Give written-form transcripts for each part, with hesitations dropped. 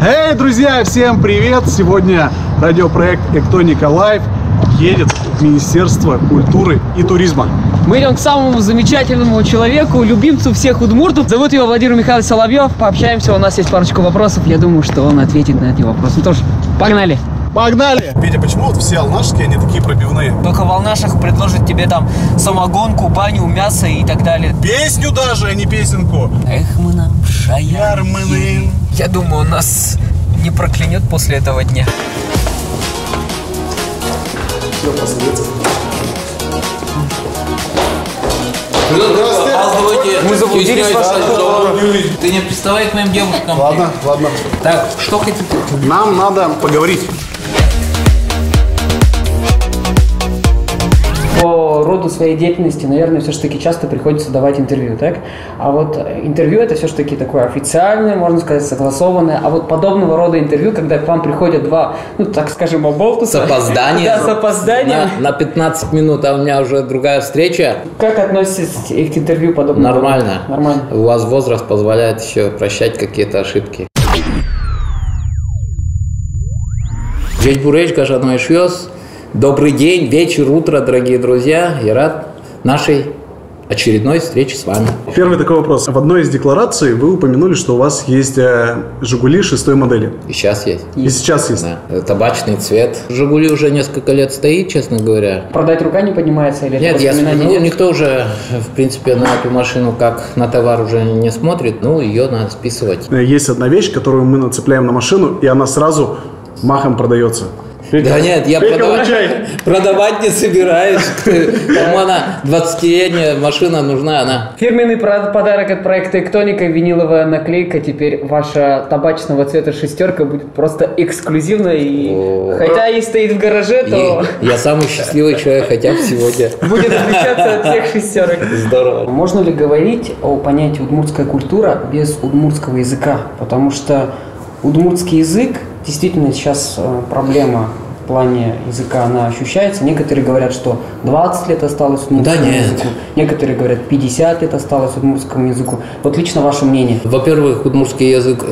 Эй, друзья, всем привет! Сегодня радиопроект «Эктоника Лайв» едет в Министерство культуры и туризма. Мы идем к самому замечательному человеку, любимцу всех удмуртов. Зовут его Владимир Михайлович Соловьев. Пообщаемся, у нас есть парочку вопросов. Я думаю, что он ответит на эти вопросы. Ну, тоже, погнали! Погнали! Петя, почему вот все алнашские, они такие пробивные? Только в Алнашах предложат тебе там самогонку, баню, мясо и так далее. Песню даже, а не песенку. Эх, мы нам Ярманы. Я думаю, он нас не проклянет после этого дня. Все, посмотрите. Мы заблудились в вашей... Ты не приставай к моим девушкам. Ладно. Так, что хотите? Нам надо поговорить. По роду своей деятельности, наверное, все-таки часто приходится давать интервью, так? А вот интервью это все-таки такое официальное, можно сказать, согласованное. А вот подобного рода интервью, когда к вам приходят два, ну, так скажем, оболтуса. С опозданием. Да, с опозданием. На 15 минут, а у меня уже другая встреча. Как относитесь к интервью подобного? Нормально. Нормально. У вас возраст позволяет еще прощать какие-то ошибки. Жечбуреч, Гажаной Шьёс. Добрый день, вечер, утро, дорогие друзья. Я рад нашей очередной встрече с вами. Первый такой вопрос. В одной из деклараций вы упомянули, что у вас есть «Жигули» 6-й модели. И сейчас есть. И сейчас есть. Да. Табачный цвет. «Жигули» уже несколько лет стоит, честно говоря. Продать рука не поднимается или Нет, нет? никто уже, в принципе, на эту машину как на товар уже не смотрит. Ну, ее надо списывать. Есть одна вещь, которую мы нацепляем на машину, и она сразу махом продается. Да нет, я продавать не собираюсь. Кому она 20-летняя машина нужна, она. Фирменный подарок от проекта «Эктоника», виниловая наклейка. Теперь ваша табачного цвета шестерка будет просто эксклюзивной. И хотя и стоит в гараже, то... Я самый счастливый человек хотя бы сегодня. Будет отличаться от всех шестерок. Здорово. Можно ли говорить о понятии удмуртская культура без удмуртского языка? Потому что удмуртский язык действительно сейчас проблема в плане языка, она ощущается. Некоторые говорят, что 20 лет осталось удмуртскому языку. Некоторые говорят, 50 лет осталось удмуртскому языку. Вот лично ваше мнение. Во-первых, удмуртский язык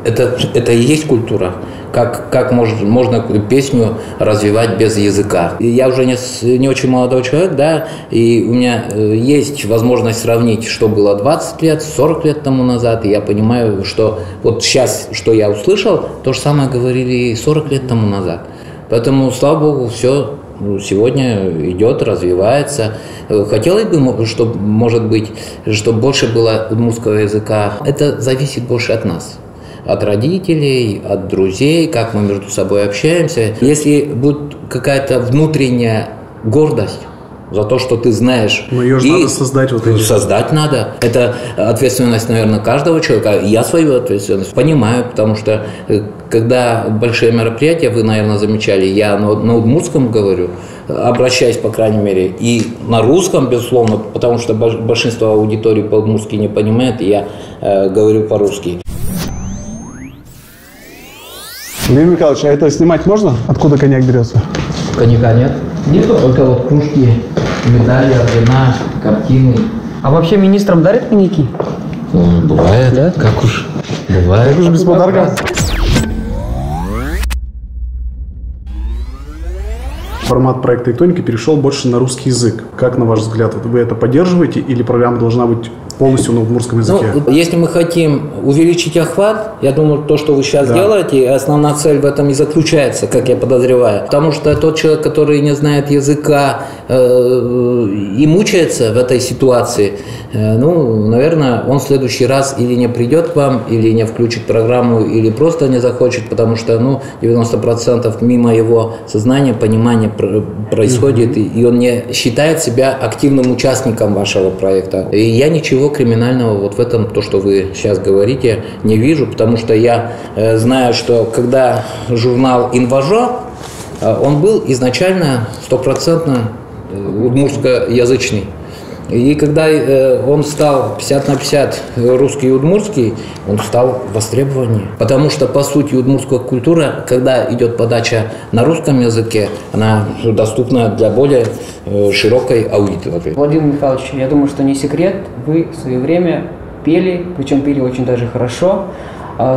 это и есть культура. Как можно песню развивать без языка? Я уже не очень молодой человек, да, и у меня есть возможность сравнить, что было 20 лет, 40 лет тому назад, и я понимаю, что вот сейчас, что я услышал, то же самое говорили и 40 лет тому назад. Поэтому, слава богу, все сегодня идет, развивается. Хотелось бы, чтобы, может быть, чтобы больше было удмуртского языка. Это зависит больше от нас. От родителей, от друзей, как мы между собой общаемся. Если будет какая-то внутренняя гордость за то, что ты знаешь. Но ее же надо создать. Создать надо. Это ответственность, наверное, каждого человека. Я свою ответственность понимаю, потому что когда большие мероприятия, вы, наверное, замечали, я на удмуртском говорю, обращаюсь, по крайней мере, и на русском, безусловно, потому что большинство аудитории по-удмуртски не понимает, и я говорю по-русски. Владимир Михайлович, а это снимать можно? Откуда коньяк берется? Коньяка нет. Нету, только вот кружки, медали, ордена, картины. А вообще министрам дарят коньяки? Бывает, да? Как уж. Бывает. Как уж без подарка. Формат проекта «Эктоника» перешел больше на русский язык. Как, на ваш взгляд, вы это поддерживаете или программа должна быть полностью на удмуртском языке? Ну, если мы хотим увеличить охват, я думаю, то, что вы сейчас делаете, основная цель в этом и заключается, как я подозреваю. Потому что тот человек, который не знает языка и мучается в этой ситуации, ну, наверное, он в следующий раз или не придет к вам, или не включит программу, или просто не захочет, потому что, ну, 90% мимо его сознания, понимания происходит, и он не считает себя активным участником вашего проекта. И я ничего криминального вот в этом, то, что вы сейчас говорите, не вижу, потому что я знаю, что когда журнал «Инважо», он был изначально 100% удмуртскоязычный. И когда он стал 50 на 50 русский и удмуртский, он стал востребованнее. Потому что, по сути, удмуртская культура, когда идет подача на русском языке, она доступна для более широкой аудитории. Владимир Михайлович, я думаю, что не секрет, вы в свое время пели, причем пели очень даже хорошо.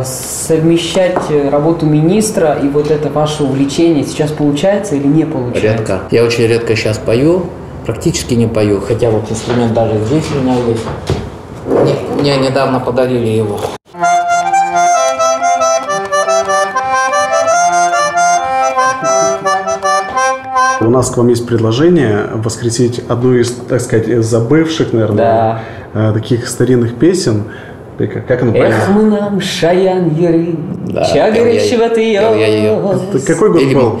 совмещать работу министра и вот это ваше увлечение сейчас получается или не получается? Редко. Я очень редко сейчас пою, практически не пою, хотя вот инструмент даже здесь у меня есть. Мне недавно подарили его. У нас к вам есть предложение воскресить одну из, так сказать, забывших, наверное, таких старинных песен. Как она правильно? Эх, мы нам шаян еры, чагрычева ты ее. Какой год был?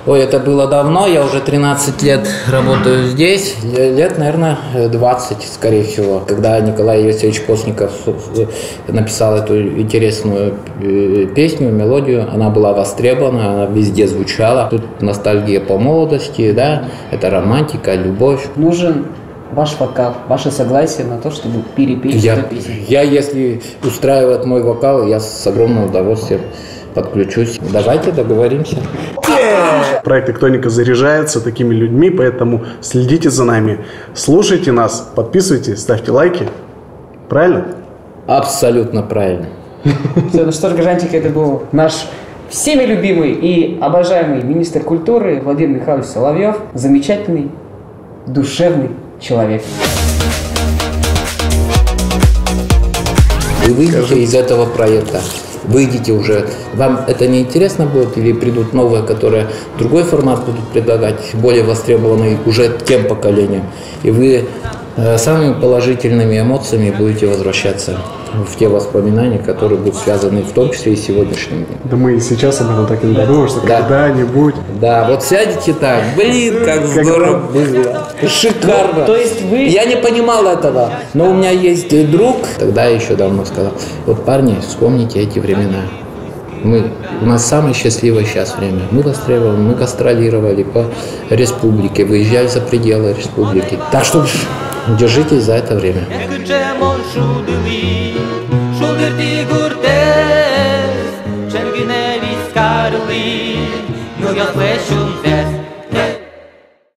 Ой, это было давно, я уже 13 лет работаю здесь, лет, наверное, 20, скорее всего, когда Николай Иосифович Постников написал эту интересную песню, мелодию, она была востребована, она везде звучала. Тут ностальгия по молодости, да, это романтика, любовь. Нужен ваш вокал, ваше согласие на то, чтобы перепеть эту песню. Я, если устраивает мой вокал, я с огромным удовольствием подключусь. Давайте договоримся. Проект «Тектоника» заряжается такими людьми, поэтому следите за нами, слушайте нас, подписывайтесь, ставьте лайки. Правильно? Абсолютно правильно. Все, ну что ж, Гражданчик, это был наш всеми любимый и обожаемый министр культуры Владимир Михайлович Соловьев. Замечательный, душевный человек. Вы выйдете из этого проекта. Выйдите уже. Вам это не интересно будет или придут новые, которые другой формат будут предлагать, более востребованный уже тем поколением. И вы самыми положительными эмоциями будете возвращаться в те воспоминания, которые будут связаны в том числе и с сегодняшним днем. Да мы и сейчас об этом так и не думаем, что когда-нибудь... Да, вот сядете так, блин, как здорово было, шикарно. То есть вы... Я не понимал этого, но у меня есть друг, тогда еще давно сказал, вот парни, вспомните эти времена. У нас самое счастливое сейчас время. Мы востребованы, мы гастролировали по республике, выезжали за пределы республики. Так что держитесь за это время.